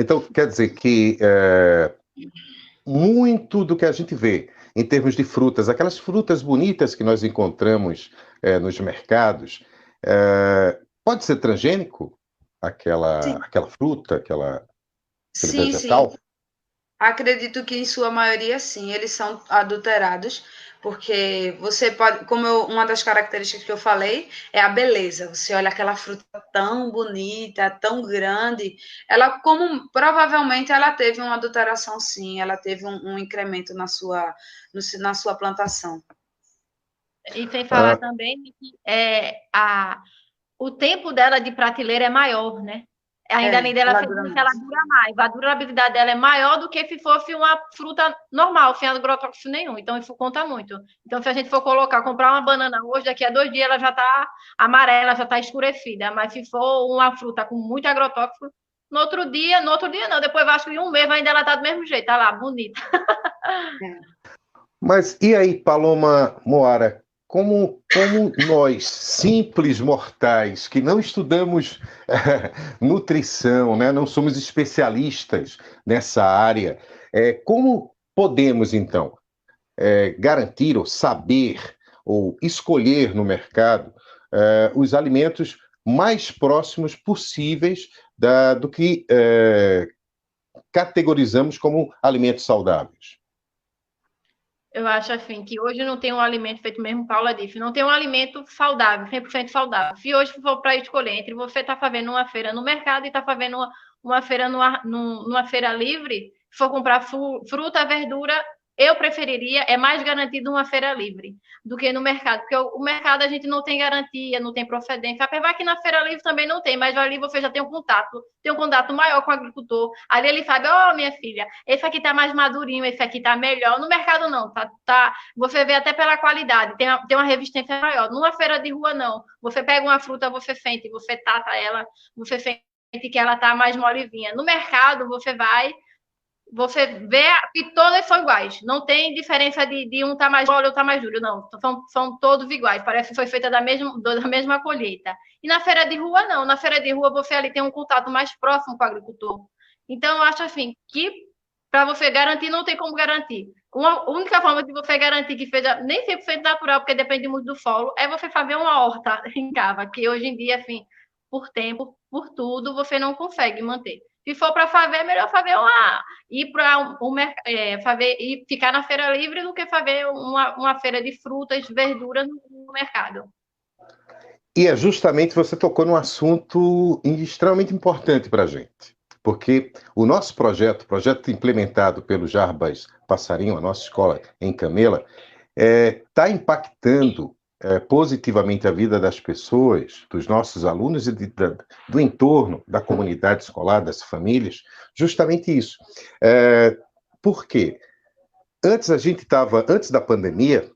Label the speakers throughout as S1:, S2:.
S1: Então, quer dizer que muito do que a gente vê em termos de frutas, aquelas frutas bonitas que nós encontramos nos mercados, pode ser transgênico?
S2: Sim,
S1: Aquela fruta, aquele
S2: sim, sim.
S1: vegetal?
S2: Acredito que em sua maioria sim, eles são adulterados, porque você pode, uma das características que eu falei é a beleza. Você olha aquela fruta tão bonita, tão grande, ela como provavelmente ela teve uma adulteração sim, ela teve um incremento na sua plantação.
S3: E sem falar
S1: Ah,
S3: também que o tempo dela de prateleira é maior, né? Ainda
S2: É,
S3: além dela
S2: ela
S3: ser
S2: dura
S3: bonita, ela
S2: mais.
S3: dura mais. A durabilidade dela é maior do que se fosse uma fruta normal, sem agrotóxico nenhum. Então, isso conta muito. Então, se a gente for comprar uma banana hoje, daqui a 2 dias ela já está amarela, já está escurecida. Mas se for uma fruta com muito agrotóxico, no outro dia não, depois eu acho que em um mês ainda ela está do mesmo jeito, tá lá, bonita.
S2: É.
S1: mas e aí, Paloma Moara, como nós, simples mortais, que não estudamos nutrição, né, não somos especialistas nessa área, como podemos, então, garantir ou saber ou escolher no mercado os alimentos mais próximos possíveis do que categorizamos como alimentos saudáveis?
S3: Eu acho assim que hoje não tem um alimento feito mesmo, Paula disse, não tem um alimento saudável, 100% saudável. Se hoje for para escolher entre você estar fazendo uma feira no mercado e estar fazendo uma feira numa feira livre, se for comprar fruta, verdura, eu preferiria, é mais garantido uma feira livre do que no mercado, porque o mercado a gente não tem garantia, não tem procedência, apesar que na feira livre também não tem, mas ali você já tem um contato maior com o agricultor, ali ele sabe, ó, minha filha, esse aqui tá mais madurinho, esse aqui tá melhor. No mercado não, você vê até pela qualidade, tem uma resistência maior. Numa feira de rua não. Você pega uma fruta, você sente, você tata ela, você sente que ela tá mais molezinha. No mercado você vê que todas são iguais. Não tem diferença de um tá mais mole ou tá mais duro, não. São todos iguais. Parece que foi feita da mesma colheita. E na feira de rua, não. Na feira de rua, você ali tem um contato mais próximo com o agricultor. Então, eu acho assim que para você garantir, não tem como garantir. Uma única forma de você garantir que seja nem 100% natural, porque depende muito do solo, é você fazer uma horta em casa, que hoje em dia, assim, por tempo, por tudo, você não consegue manter. Se for para fazer, é melhor fazer ir para fazer e ficar na feira livre do que fazer uma feira de frutas, verduras no mercado.
S1: E é justamente você tocou num assunto extremamente importante para a gente, porque o nosso projeto implementado pelo Jarbas Passarinho, a nossa escola em Camela, está impactando positivamente a vida das pessoas, dos nossos alunos e do entorno, da comunidade escolar, das famílias, justamente isso. Por quê? Antes da pandemia,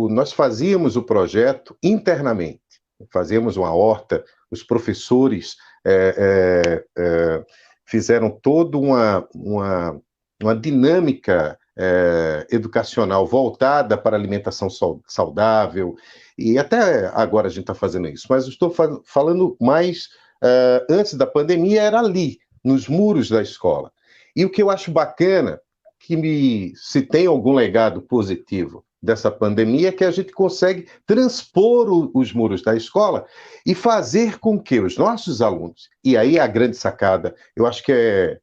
S1: nós fazíamos o projeto internamente, fazíamos uma horta, os professores fizeram toda uma dinâmica educacional voltada para a alimentação saudável, e até agora a gente está fazendo isso, mas eu estou falando mais antes da pandemia, era ali, nos muros da escola. E o que eu acho bacana, se tem algum legado positivo dessa pandemia, é que a gente consegue transpor os muros da escola e fazer com que os nossos alunos, e aí a grande sacada, eu acho que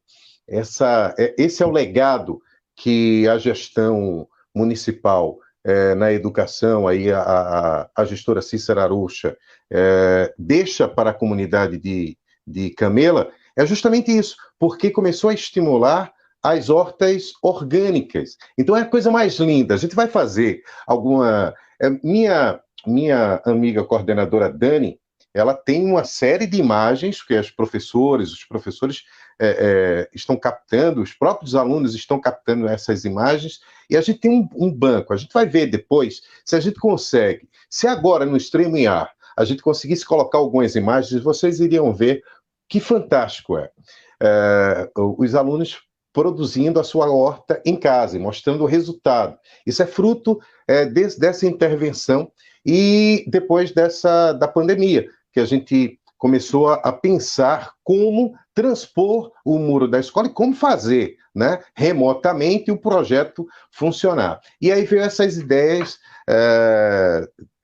S1: esse é o legado que a gestão municipal na educação, aí a gestora Cícera Aroucha deixa para a comunidade de Camela, é justamente isso, porque começou a estimular as hortas orgânicas. Então é a coisa mais linda. A gente vai fazer alguma... Minha amiga coordenadora Dani, ela tem uma série de imagens que os professores estão captando, os próprios alunos estão captando essas imagens, e a gente tem um banco. A gente vai ver depois se a gente consegue. Se agora, no StreamYard, a gente conseguisse colocar algumas imagens, vocês iriam ver que fantástico é. Os alunos produzindo a sua horta em casa e mostrando o resultado. Isso é fruto dessa intervenção e depois da pandemia, que a gente começou a pensar como transpor o muro da escola e como fazer, né, remotamente o projeto funcionar. E aí veio essas ideias,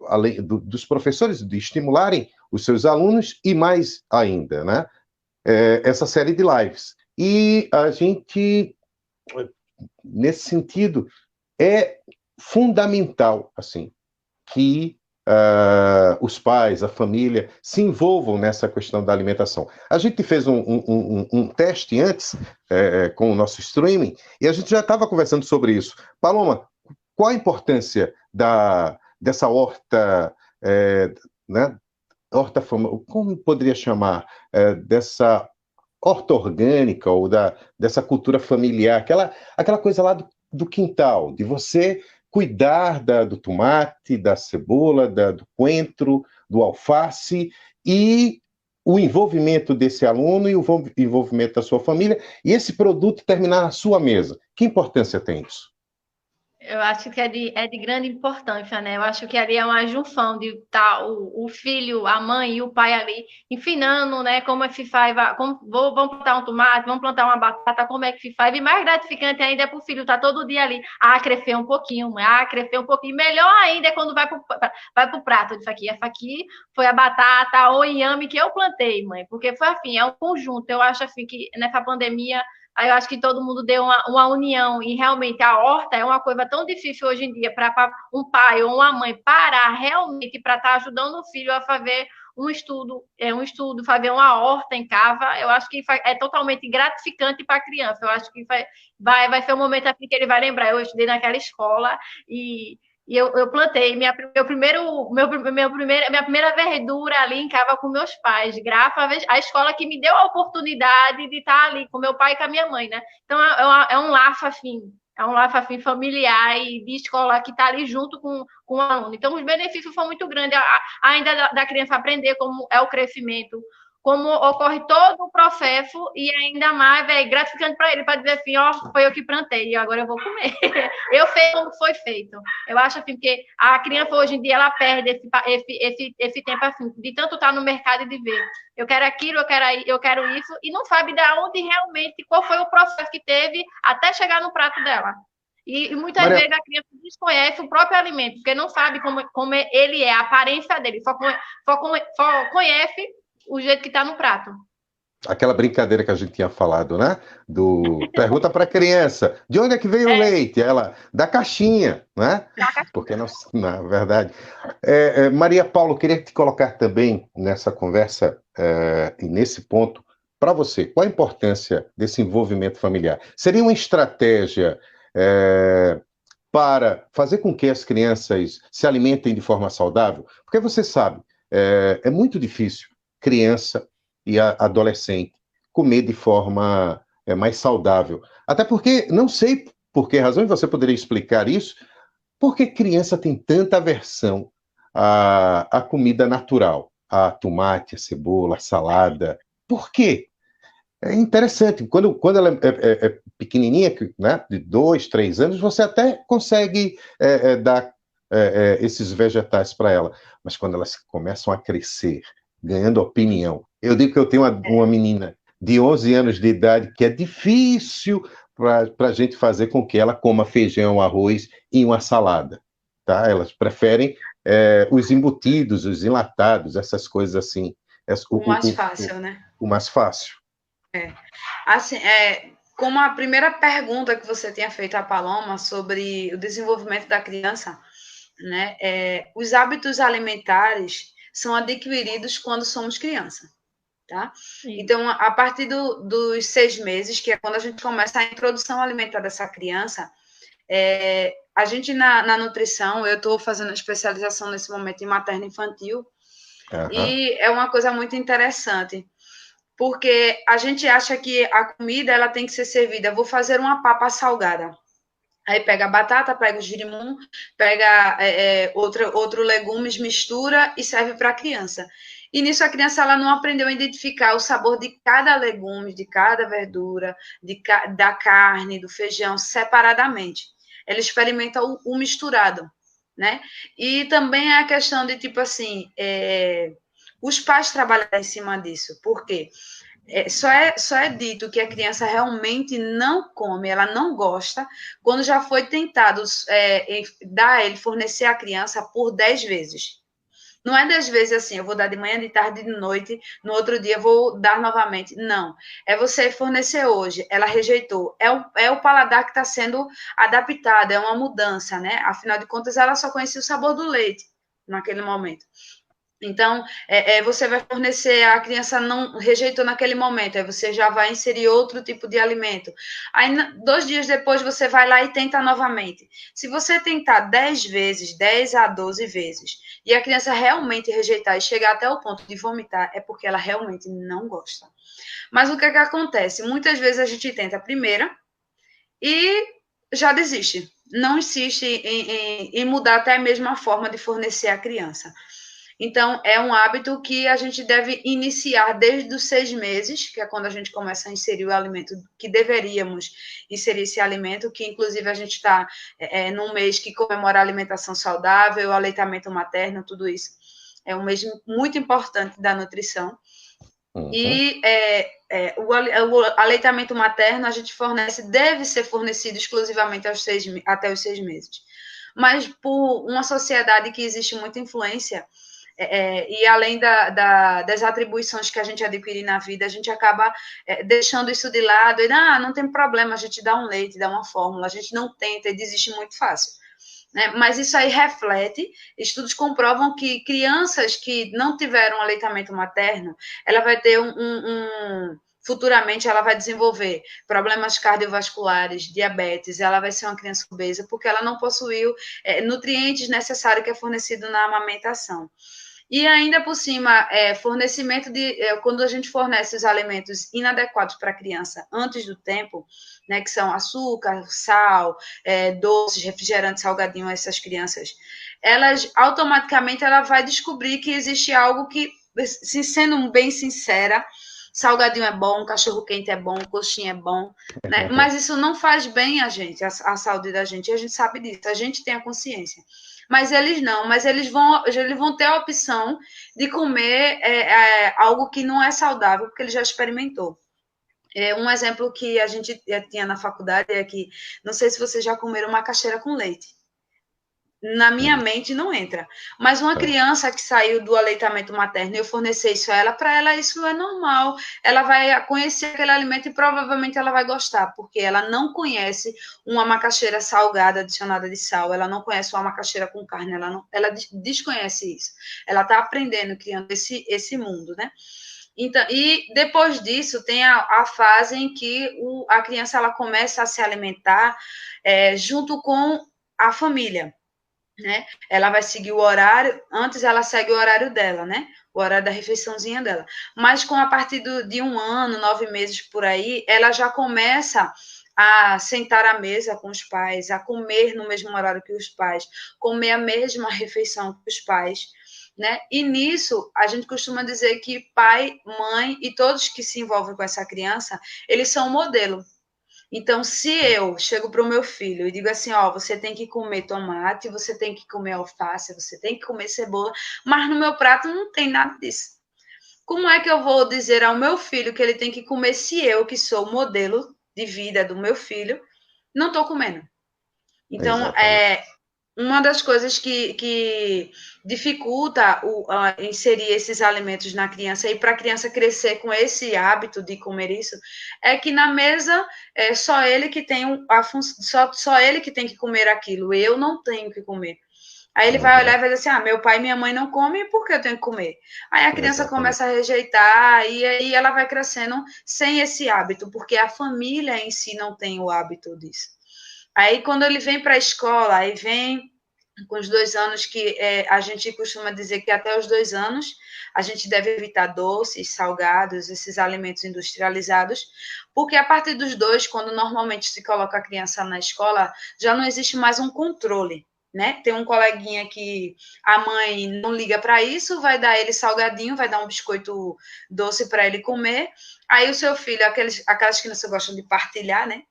S1: além dos professores, de estimularem os seus alunos e mais ainda, né, essa série de lives. E a gente, nesse sentido, é fundamental, assim, que os pais, a família, se envolvam nessa questão da alimentação. A gente fez um teste antes com o nosso streaming e a gente já estava conversando sobre isso. Paloma, qual a importância dessa horta, né, horta, como poderia chamar, dessa horta orgânica ou dessa cultura familiar, aquela coisa lá do quintal, de você cuidar do tomate, da cebola, do coentro, do alface, e o envolvimento desse aluno e o envolvimento da sua família, e esse produto terminar na sua mesa. Que importância tem isso?
S3: Eu acho que é de grande importância, né? Eu acho que ali é uma junção de estar o filho, a mãe e o pai ali ensinando, né? Como é que se faz, vamos plantar um tomate, vamos plantar uma batata, como é que se faz. E mais gratificante ainda é para o filho estar todo dia ali, crescer um pouquinho, mãe, crescer um pouquinho. Melhor ainda é quando vai para o prato disso aqui. Essa aqui foi a batata ou inhame que eu plantei, mãe, porque foi assim, é um conjunto. Eu acho assim que nessa pandemia aí eu acho que todo mundo deu uma união e realmente a horta é uma coisa tão difícil hoje em dia para um pai ou uma mãe parar realmente para estar ajudando o filho a fazer um estudo, fazer uma horta em casa. Eu acho que é totalmente gratificante para a criança. Eu acho que vai ser um momento assim que ele vai lembrar. Eu estudei naquela escola e eu plantei minha primeira verdura ali em casa com meus pais, graças à escola que me deu a oportunidade de estar ali com meu pai e com a minha mãe, né? Então é um laço assim familiar e de escola que está ali junto com o aluno. Então os benefícios são muito grandes, ainda da criança aprender como é o crescimento, como ocorre todo o processo e ainda mais é gratificante para ele, para dizer assim, ó, foi eu que plantei e agora eu vou comer. Eu sei como foi feito. Eu acho assim, que a criança hoje em dia, ela perde esse tempo assim, de tanto estar no mercado e de ver. Eu quero aquilo, eu quero isso, e não sabe de onde realmente, qual foi o processo que teve até chegar no prato dela. E muitas
S1: Maria,
S3: vezes a criança desconhece o próprio alimento, porque não sabe como ele é, a aparência dele, só conhece o jeito que está no prato.
S1: aquela brincadeira que a gente tinha falado, né? Pergunta para a criança, de onde é que veio o leite? Ela, da caixinha, né? Porque não, na verdade. Maria Paula, queria te colocar também nessa conversa e nesse ponto, para você, qual a importância desse envolvimento familiar? Seria uma estratégia para fazer com que as crianças se alimentem de forma saudável? Porque você sabe, é muito difícil criança e adolescente comer de forma mais saudável. Até porque, não sei por que razão, e você poderia explicar isso, porque criança tem tanta aversão à comida natural, a tomate, a cebola, a salada. Por quê? É interessante, quando ela é pequenininha, né, de 2, 3 anos, você até consegue dar esses vegetais para ela, mas quando elas começam a crescer, ganhando opinião, eu digo que eu tenho uma menina de 11 anos de idade que é difícil para a gente fazer com que ela coma feijão, arroz e uma salada, tá? Elas preferem os embutidos, os enlatados, essas coisas assim.
S2: O mais fácil, né?
S1: O mais fácil.
S2: Assim, como a primeira pergunta que você tinha feito à Paloma sobre o desenvolvimento da criança, né? Os hábitos alimentares são adquiridos quando somos criança, tá? Sim. Então, a partir dos 6 meses, que é quando a gente começa a introdução alimentar dessa criança, a gente na nutrição, eu estou fazendo especialização nesse momento em materno-infantil, e é uma coisa muito interessante, porque a gente acha que a comida ela tem que ser servida. Vou fazer uma papa salgada. Aí pega a batata, pega o girimum, pega outro legumes, mistura e serve para a criança. E nisso a criança ela não aprendeu a identificar o sabor de cada legume, de cada verdura, da carne, do feijão, separadamente. Ela experimenta o misturado, né? E também a questão de, tipo assim, os pais trabalharem em cima disso. Por quê? Só é dito que a criança realmente não come, ela não gosta, quando já foi tentado fornecer a criança por 10 vezes. Não é 10 vezes assim, eu vou dar de manhã, de tarde, de noite, no outro dia vou dar novamente. Não. É você fornecer hoje, ela rejeitou. É o paladar que está sendo adaptado, é uma mudança, né? Afinal de contas, ela só conhecia o sabor do leite naquele momento. Então, você vai fornecer, a criança não rejeitou naquele momento, aí você já vai inserir outro tipo de alimento. Aí, 2 dias depois, você vai lá e tenta novamente. Se você tentar 10 vezes, 10 a 12 vezes, e a criança realmente rejeitar e chegar até o ponto de vomitar, é porque ela realmente não gosta. Mas o que é que acontece? Muitas vezes a gente tenta a primeira e já desiste. Não insiste em mudar até mesmo a forma de fornecer a criança. Então, é um hábito que a gente deve iniciar desde os 6 meses, que é quando a gente começa a inserir o alimento, que deveríamos inserir esse alimento, que inclusive a gente está num mês que comemora a alimentação saudável, o aleitamento materno, tudo isso. É um mês muito importante da nutrição.
S1: Uhum.
S2: E o aleitamento materno a gente fornece, deve ser fornecido exclusivamente até os 6 meses. Mas por uma sociedade que existe muita influência, e além das atribuições que a gente adquire na vida, a gente acaba deixando isso de lado, e não tem problema, a gente dá um leite, dá uma fórmula, a gente não tenta e desiste muito fácil. Né? Mas isso aí reflete, estudos comprovam que crianças que não tiveram aleitamento materno, ela vai ter futuramente ela vai desenvolver problemas cardiovasculares, diabetes, ela vai ser uma criança obesa, porque ela não possuiu nutrientes necessários que é fornecido na amamentação. E ainda por cima, fornecimento quando a gente fornece os alimentos inadequados para a criança antes do tempo, né, que são açúcar, sal, doces, refrigerantes, salgadinho, essas crianças, elas automaticamente ela vai descobrir que existe algo que, sendo bem sincera, salgadinho é bom, cachorro-quente é bom, coxinha é bom, né? Mas isso não faz bem a gente, a saúde da gente, e a gente sabe disso, a gente tem a consciência. Mas eles não, mas eles vão ter a opção de comer algo que não é saudável, porque ele já experimentou. Um exemplo que a gente tinha na faculdade é que, não sei se vocês já comeram macaxeira com leite. Na minha mente não entra. Mas uma criança que saiu do aleitamento materno e eu fornecer isso a ela, para ela isso é normal. Ela vai conhecer aquele alimento e provavelmente ela vai gostar, porque ela não conhece uma macaxeira salgada adicionada de sal, ela não conhece uma macaxeira com carne, ela desconhece isso. Ela está aprendendo, criando esse mundo, né? Então, e depois disso tem a fase em que a criança ela começa a se alimentar junto com a família. Né? Ela vai seguir o horário, antes ela segue o horário dela, né? O horário da refeiçãozinha dela. Mas a partir de 1 ano, 9 meses por aí, ela já começa a sentar à mesa com os pais, a comer no mesmo horário que os pais, comer a mesma refeição que os pais, né? E nisso, a gente costuma dizer que pai, mãe e todos que se envolvem com essa criança, eles são um modelo. Então, se eu chego para o meu filho e digo assim, você tem que comer tomate, você tem que comer alface, você tem que comer cebola, mas no meu prato não tem nada disso. Como é que eu vou dizer ao meu filho que ele tem que comer se eu, que sou o modelo de vida do meu filho, não estou comendo? Então, uma das coisas que dificulta inserir esses alimentos na criança e para a criança crescer com esse hábito de comer isso é que na mesa é só ele que tem só ele que tem que comer aquilo, eu não tenho que comer. Aí ele vai olhar e vai dizer assim, meu pai e minha mãe não comem, por que eu tenho que comer? Aí a criança começa a rejeitar e aí ela vai crescendo sem esse hábito, porque a família em si não tem o hábito disso. Aí, quando ele vem para a escola, aí vem com os 2 anos, que a gente costuma dizer que até os 2 anos a gente deve evitar doces, salgados, esses alimentos industrializados, porque a partir dos 2, quando normalmente se coloca a criança na escola, já não existe mais um controle. Né? Tem um coleguinha que a mãe não liga para isso, vai dar ele salgadinho, vai dar um biscoito doce para ele comer. Aí o seu filho, aquelas crianças gostam de partilhar, né?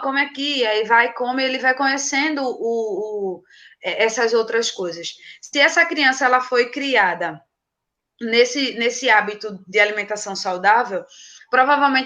S2: Come aqui, aí vai, come, ele vai conhecendo essas outras coisas. Se essa criança ela foi criada nesse hábito de alimentação saudável, provavelmente